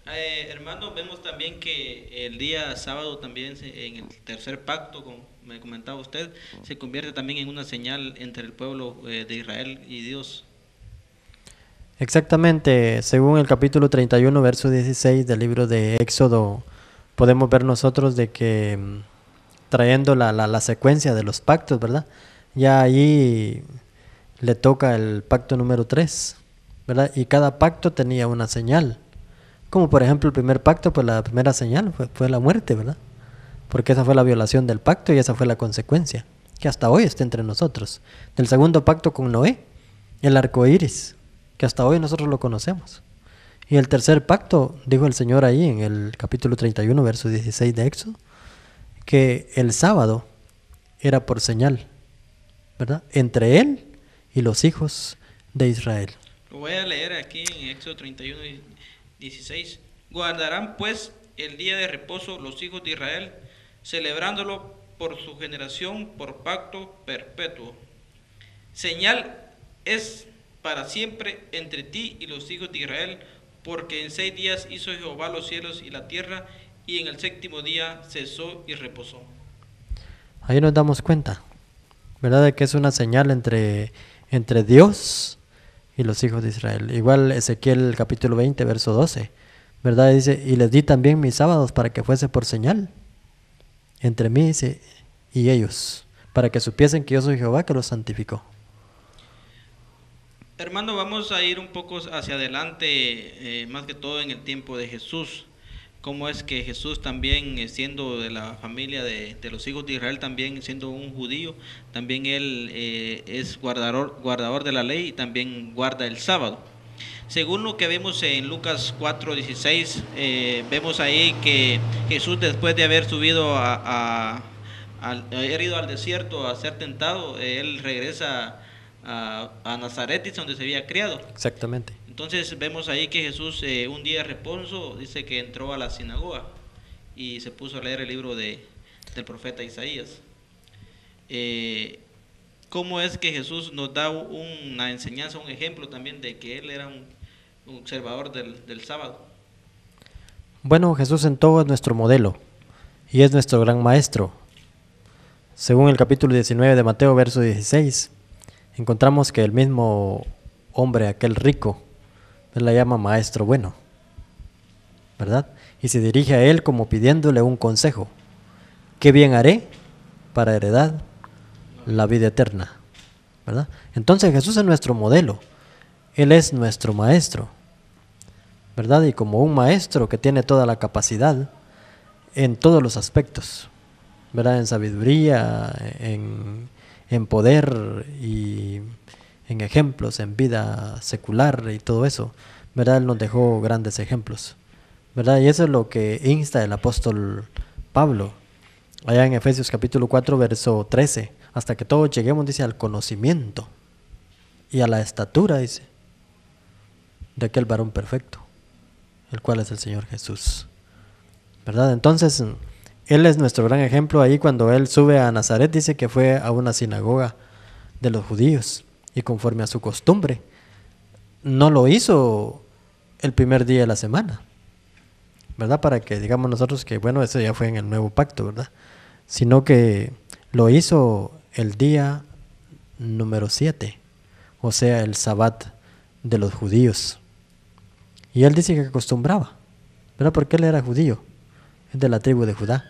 Hermano, vemos también que el día sábado también en el tercer pacto, como me comentaba usted, se convierte también en una señal entre el pueblo de Israel y Dios. Exactamente, según el capítulo 31, verso 16 del libro de Éxodo, podemos ver nosotros de que trayendo la secuencia de los pactos, ¿verdad? Ya ahí le toca el pacto número 3, ¿verdad? Y cada pacto tenía una señal. Como por ejemplo el primer pacto, pues la primera señal fue la muerte, ¿verdad? Porque esa fue la violación del pacto y esa fue la consecuencia, que hasta hoy está entre nosotros. Del segundo pacto con Noé, el arco iris, que hasta hoy nosotros lo conocemos. Y el tercer pacto, dijo el Señor ahí en el capítulo 31, verso 16 de Éxodo, que el sábado era por señal, ¿verdad? Entre él y los hijos de Israel. Lo voy a leer aquí en Éxodo 31 y 16. Guardarán pues el día de reposo los hijos de Israel, celebrándolo por su generación, por pacto perpetuo. Señal es para siempre entre ti y los hijos de Israel, porque en 6 días hizo Jehová los cielos y la tierra, y en el séptimo día cesó y reposó. Ahí nos damos cuenta, ¿verdad? De que es una señal entre Dios y los hijos de Israel. Igual Ezequiel capítulo 20, verso 12, ¿verdad? Dice, y les di también mis sábados para que fuese por señal entre mí y ellos, para que supiesen que yo soy Jehová que los santificó. Hermano, vamos a ir un poco hacia adelante, más que todo en el tiempo de Jesús. Cómo es que Jesús también, siendo de la familia de los hijos de Israel, también siendo un judío, también él es guardador de la ley y también guarda el sábado. Según lo que vemos en Lucas 4:16, vemos ahí que Jesús, después de haber subido haber ido al desierto a ser tentado, él regresa a Nazaret, donde se había criado. Exactamente. Entonces vemos ahí que Jesús, un día de reposo, dice que entró a la sinagoga y se puso a leer el libro del profeta Isaías. ¿Cómo es que Jesús nos da una enseñanza, un ejemplo también de que Él era un observador del sábado? Bueno, Jesús en todo es nuestro modelo y es nuestro gran maestro. Según el capítulo 19 de Mateo, verso 16, encontramos que el mismo hombre, aquel rico, él la llama maestro bueno, ¿verdad? Y se dirige a él como pidiéndole un consejo. ¿Qué bien haré para heredar la vida eterna? ¿Verdad? Entonces Jesús es nuestro modelo. Él es nuestro maestro, ¿verdad? Y como un maestro que tiene toda la capacidad en todos los aspectos, ¿verdad? En sabiduría, en poder y en ejemplos, en vida secular y todo eso, ¿verdad? Él nos dejó grandes ejemplos, ¿verdad? Y eso es lo que insta el apóstol Pablo, allá en Efesios capítulo 4, verso 13, hasta que todos lleguemos, dice, al conocimiento y a la estatura, dice, de aquel varón perfecto, el cual es el Señor Jesús, ¿verdad? Entonces, Él es nuestro gran ejemplo. Ahí cuando Él sube a Nazaret, dice que fue a una sinagoga de los judíos, y conforme a su costumbre, no lo hizo el primer día de la semana, ¿verdad? Para que digamos nosotros que, bueno, eso ya fue en el nuevo pacto, ¿verdad? Sino que lo hizo el día número 7, o sea, el Sabbat de los judíos. Y él dice que acostumbraba, ¿verdad? Porque él era judío, es de la tribu de Judá.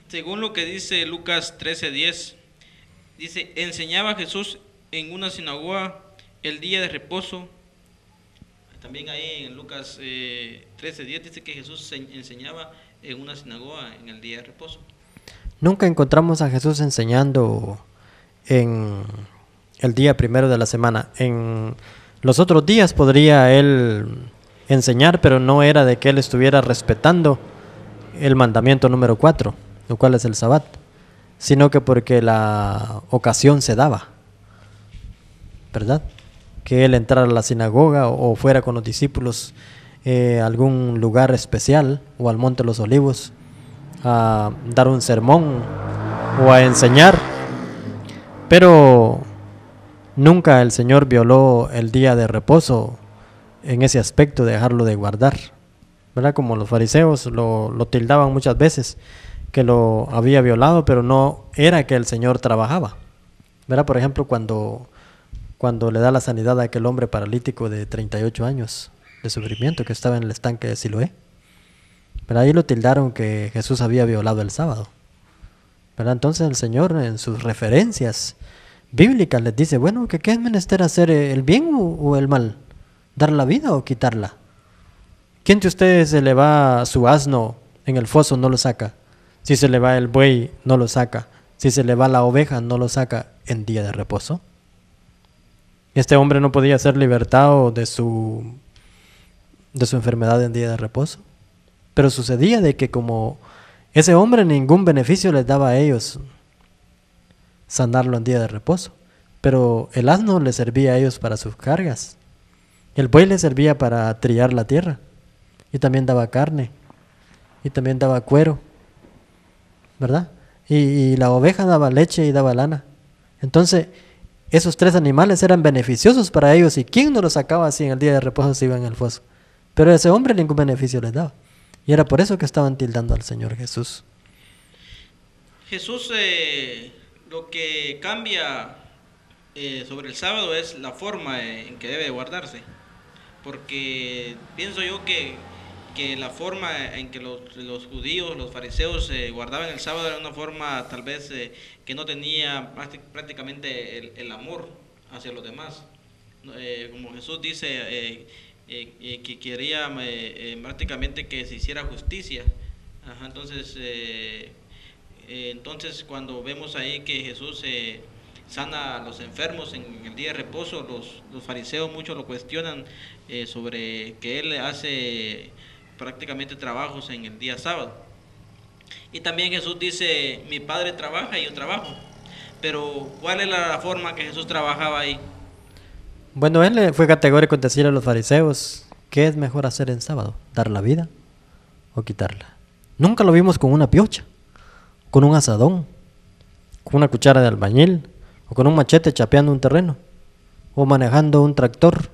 Según lo que dice Lucas 13:10, dice, enseñaba Jesús en una sinagoga el día de reposo. También ahí en Lucas 13:10 dice que Jesús enseñaba en una sinagoga en el día de reposo. Nunca encontramos a Jesús enseñando en el día primero de la semana. En los otros días podría él enseñar, pero no era de que él estuviera respetando el mandamiento número 4, lo cual es el Sabbat, sino que porque la ocasión se daba, ¿verdad? Que él entrara a la sinagoga o fuera con los discípulos a algún lugar especial o al Monte de los Olivos a dar un sermón o a enseñar, pero nunca el Señor violó el día de reposo en ese aspecto de dejarlo de guardar, ¿verdad? Como los fariseos lo tildaban muchas veces, que lo había violado, pero no era que el Señor trabajaba, ¿verdad? Por ejemplo, cuando le da la sanidad a aquel hombre paralítico de 38 años de sufrimiento que estaba en el estanque de Siloé, pero ahí lo tildaron que Jesús había violado el sábado, ¿verdad? Entonces el Señor en sus referencias bíblicas les dice, bueno, ¿qué es menester hacer, el bien o el mal? ¿Dar la vida o quitarla? ¿Quién de ustedes se le va su asno en el foso no lo saca? Si se le va el buey no lo saca. Si se le va la oveja no lo saca en día de reposo. Este hombre no podía ser libertado de su enfermedad en día de reposo. Pero sucedía de que como ese hombre ningún beneficio les daba a ellos sanarlo en día de reposo, pero el asno les servía a ellos para sus cargas. El buey les servía para trillar la tierra y también daba carne y también daba cuero, ¿verdad? Y la oveja daba leche y daba lana. Entonces esos tres animales eran beneficiosos para ellos, y ¿quién no los sacaba si en el día de reposo se iban en el foso? Pero a ese hombre ningún beneficio les daba, y era por eso que estaban tildando al Señor Jesús. Jesús lo que cambia sobre el sábado es la forma en que debe guardarse, porque pienso yo que la forma en que los judíos, los fariseos guardaban el sábado era una forma tal vez que no tenía prácticamente el amor hacia los demás. Como Jesús dice que quería prácticamente que se hiciera justicia. Ajá, entonces cuando vemos ahí que Jesús sana a los enfermos en el día de reposo, los fariseos muchos lo cuestionan sobre que Él hace prácticamente trabajos en el día sábado. Y también Jesús dice, mi Padre trabaja y yo trabajo. Pero ¿cuál es la forma que Jesús trabajaba ahí? Bueno, Él fue categórico en decir a los fariseos, ¿qué es mejor hacer en sábado? ¿Dar la vida o quitarla? Nunca lo vimos con una piocha, con un asadón, con una cuchara de albañil, o con un machete chapeando un terreno, o manejando un tractor,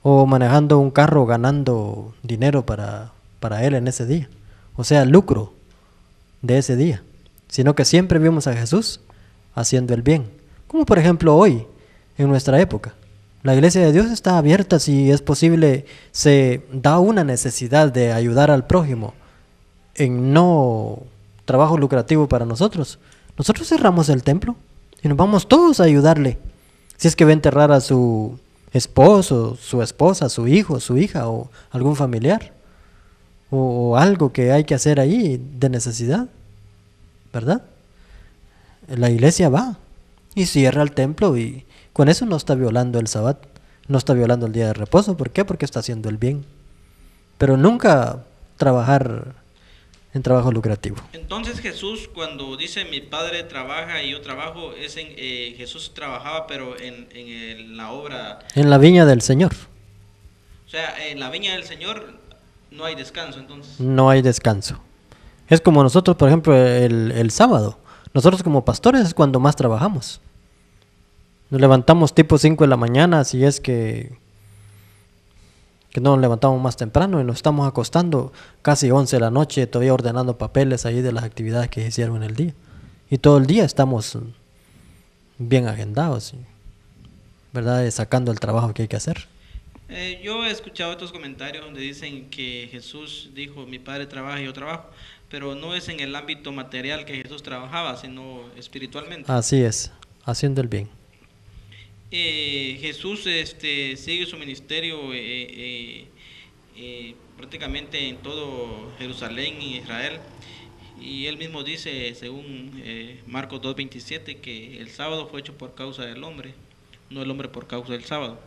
o manejando un carro ganando dinero para él en ese día, o sea, lucro de ese día, sino que siempre vimos a Jesús haciendo el bien, como por ejemplo hoy, en nuestra época. La iglesia de Dios está abierta, si es posible, se da una necesidad de ayudar al prójimo en no trabajo lucrativo para nosotros. Nosotros cerramos el templo y nos vamos todos a ayudarle. Si es que va a enterrar a su esposo, su esposa, su hijo, su hija o algún familiar, o algo que hay que hacer ahí de necesidad, ¿verdad? La iglesia va y cierra el templo, y con eso no está violando el Sabbat, no está violando el día de reposo. ¿Por qué? Porque está haciendo el bien, pero nunca trabajar en trabajo lucrativo. Entonces Jesús, cuando dice mi Padre trabaja y yo trabajo, Jesús trabajaba pero en la obra, en la viña del Señor. O sea, en la viña del Señor no hay descanso. Entonces no hay descanso. Es como nosotros, por ejemplo, el sábado. Nosotros como pastores es cuando más trabajamos. Nos levantamos tipo 5 de la mañana, si es que no nos levantamos más temprano, y nos estamos acostando casi 11 de la noche, todavía ordenando papeles ahí de las actividades que se hicieron en el día. Y todo el día estamos bien agendados, ¿verdad? Sacando el trabajo que hay que hacer. Yo he escuchado estos comentarios donde dicen que Jesús dijo, mi Padre trabaja y yo trabajo, pero no es en el ámbito material que Jesús trabajaba, sino espiritualmente. Así es, haciendo el bien. Jesús sigue su ministerio prácticamente en todo Jerusalén y Israel, y él mismo dice, según Marcos 2:27, que el sábado fue hecho por causa del hombre, no el hombre por causa del sábado.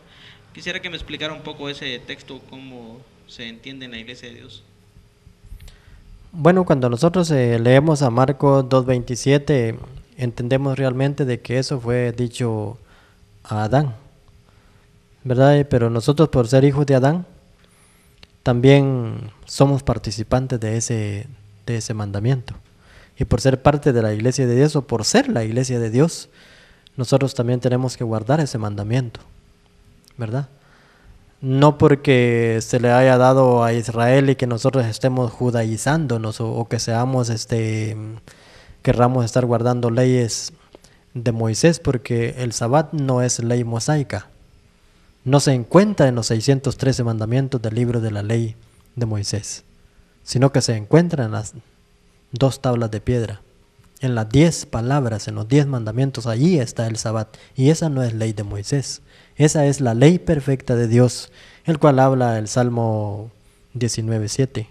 Quisiera que me explicara un poco ese texto, cómo se entiende en la iglesia de Dios. Bueno, cuando nosotros leemos a Marcos 2:27, entendemos realmente de que eso fue dicho a Adán, ¿verdad? Pero nosotros, por ser hijos de Adán, también somos participantes de ese mandamiento, y por ser parte de la iglesia de Dios, o por ser la iglesia de Dios, nosotros también tenemos que guardar ese mandamiento, ¿verdad? no porque se le haya dado a Israel y que nosotros estemos judaizándonos o que seamos, querramos estar guardando leyes de Moisés, porque el Sabbat no es ley mosaica. No se encuentra en los 613 mandamientos del libro de la ley de Moisés, sino que se encuentra en las 2 tablas de piedra, en las 10 palabras, en los 10 mandamientos. Allí está el Sabbat, y esa no es ley de Moisés, esa es la ley perfecta de Dios, el cual habla el Salmo 19:7,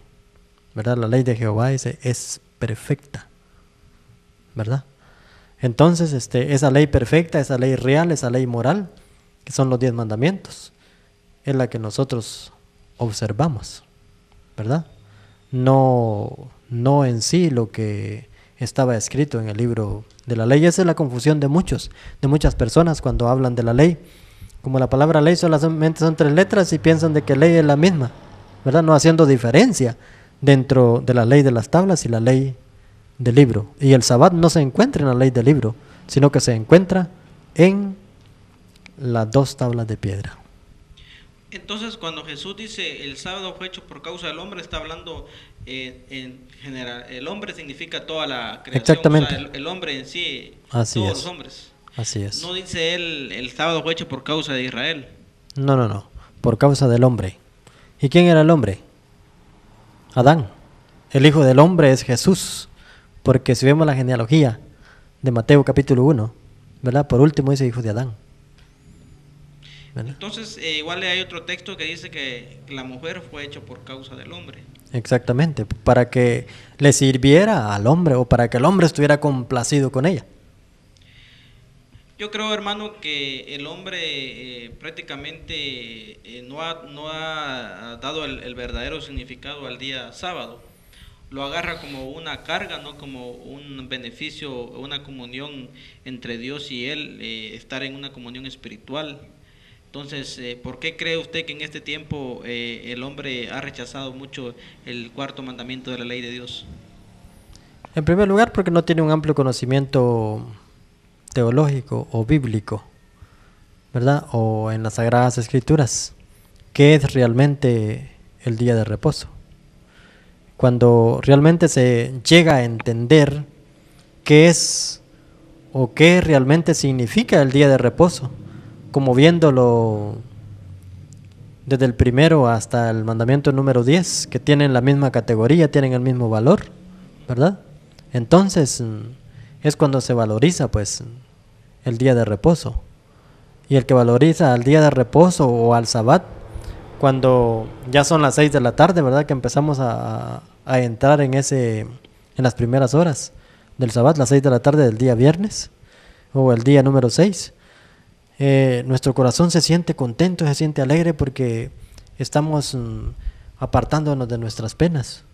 ¿verdad? La ley de Jehová es perfecta, ¿verdad? Entonces, esa ley perfecta, esa ley real, esa ley moral, que son los 10 mandamientos, es la que nosotros observamos, ¿verdad? No en sí lo que estaba escrito en el libro de la ley. Esa es la confusión de muchas personas cuando hablan de la ley. Como la palabra ley solamente son 3 letras y piensan de que ley es la misma, ¿verdad? No haciendo diferencia dentro de la ley de las tablas y la ley del libro. Y el Sabbat no se encuentra en la ley del libro, sino que se encuentra en las 2 tablas de piedra. Entonces, cuando Jesús dice el sábado fue hecho por causa del hombre, está hablando en general. El hombre significa toda la creación. Exactamente. O sea, el hombre en sí, Así todos es. los hombres. Así es. No dice él, el sábado fue hecho por causa de Israel. No. Por causa del hombre. ¿Y quién era el hombre? Adán. El hijo del hombre es Jesús. Porque si vemos la genealogía de Mateo capítulo 1, ¿verdad? Por último dice hijo de Adán, ¿verdad? Entonces, igual hay otro texto que dice que la mujer fue hecha por causa del hombre. Exactamente, para que le sirviera al hombre o para que el hombre estuviera complacido con ella. Yo creo, hermano, que el hombre prácticamente no ha dado el verdadero significado al día sábado. Lo agarra como una carga, no como un beneficio, una comunión entre Dios y él, estar en una comunión espiritual. Entonces, ¿por qué cree usted que en este tiempo el hombre ha rechazado mucho el 4.º mandamiento de la ley de Dios? En primer lugar, porque no tiene un amplio conocimiento teológico o bíblico, ¿verdad? O en las Sagradas Escrituras, ¿qué es realmente el día de reposo? Cuando realmente se llega a entender qué es o qué realmente significa el día de reposo, como viéndolo desde el primero hasta el mandamiento número 10, que tienen la misma categoría, tienen el mismo valor, ¿verdad? Entonces es cuando se valoriza pues el día de reposo. Y el que valoriza al día de reposo o al Sabbat, cuando ya son las 6 de la tarde, ¿verdad? Que empezamos a entrar en las primeras horas del Sabbat, las 6 de la tarde del día viernes o el día número 6. Nuestro corazón se siente contento, se siente alegre porque estamos apartándonos de nuestras penas,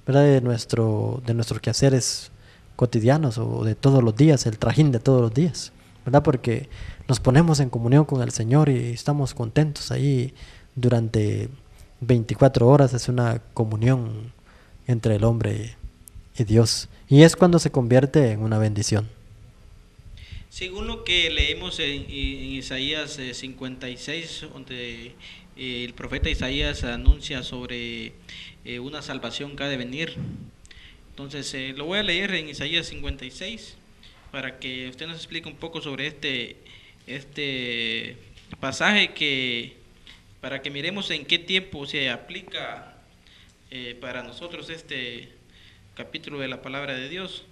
¿verdad? De nuestros quehaceres cotidianos o de todos los días, el trajín de todos los días, ¿verdad? Porque nos ponemos en comunión con el Señor y estamos contentos ahí durante 24 horas. Es una comunión entre el hombre y Dios, y es cuando se convierte en una bendición. Según lo que leemos en Isaías 56, donde el profeta Isaías anuncia sobre una salvación que ha de venir. Entonces lo voy a leer en Isaías 56 para que usted nos explique un poco sobre este pasaje, para que miremos en qué tiempo se aplica para nosotros este capítulo de la palabra de Dios.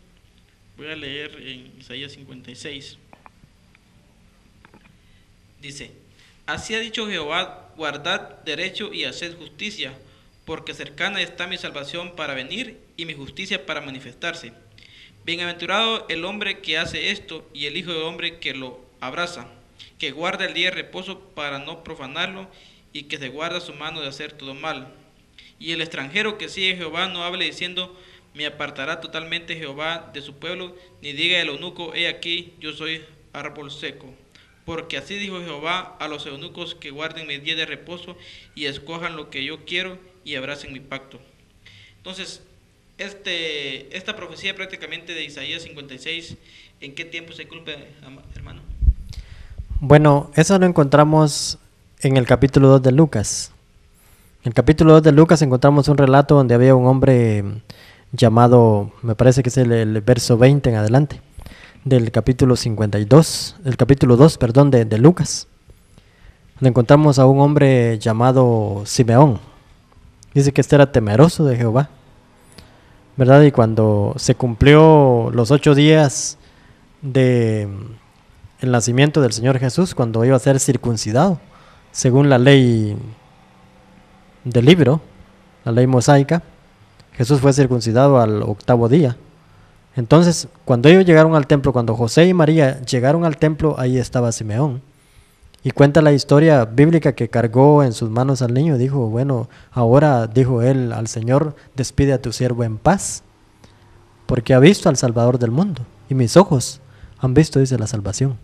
Voy a leer en Isaías 56. Dice: Así ha dicho Jehová, guardad derecho y haced justicia, porque cercana está mi salvación para venir y mi justicia para manifestarse. Bienaventurado el hombre que hace esto y el hijo del hombre que lo abraza, que guarda el día de reposo para no profanarlo y que se guarda su mano de hacer todo mal. Y el extranjero que sigue a Jehová no hable diciendo: me apartará totalmente Jehová de su pueblo, ni diga el eunuco: he aquí, yo soy árbol seco. Porque así dijo Jehová a los eunucos que guarden mi día de reposo y escojan lo que yo quiero y abracen mi pacto. Entonces, esta profecía prácticamente de Isaías 56, ¿en qué tiempo se cumple, hermano? Bueno, eso lo encontramos en el capítulo 2 de Lucas. En el capítulo 2 de Lucas encontramos un relato donde había un hombre llamado, me parece que es el verso 20 en adelante, del capítulo 52, el capítulo 2, perdón, de Lucas, donde encontramos a un hombre llamado Simeón. Dice que este era temeroso de Jehová, ¿verdad? Y cuando se cumplió los 8 días de el nacimiento del Señor Jesús, cuando iba a ser circuncidado, según la ley del libro, la ley mosaica, Jesús fue circuncidado al 8º día. Entonces, cuando ellos llegaron al templo, cuando José y María llegaron al templo, ahí estaba Simeón. Y cuenta la historia bíblica que cargó en sus manos al niño y dijo, bueno, ahora, dijo él al Señor, despide a tu siervo en paz, porque ha visto al Salvador del mundo, y mis ojos han visto, dice, la salvación.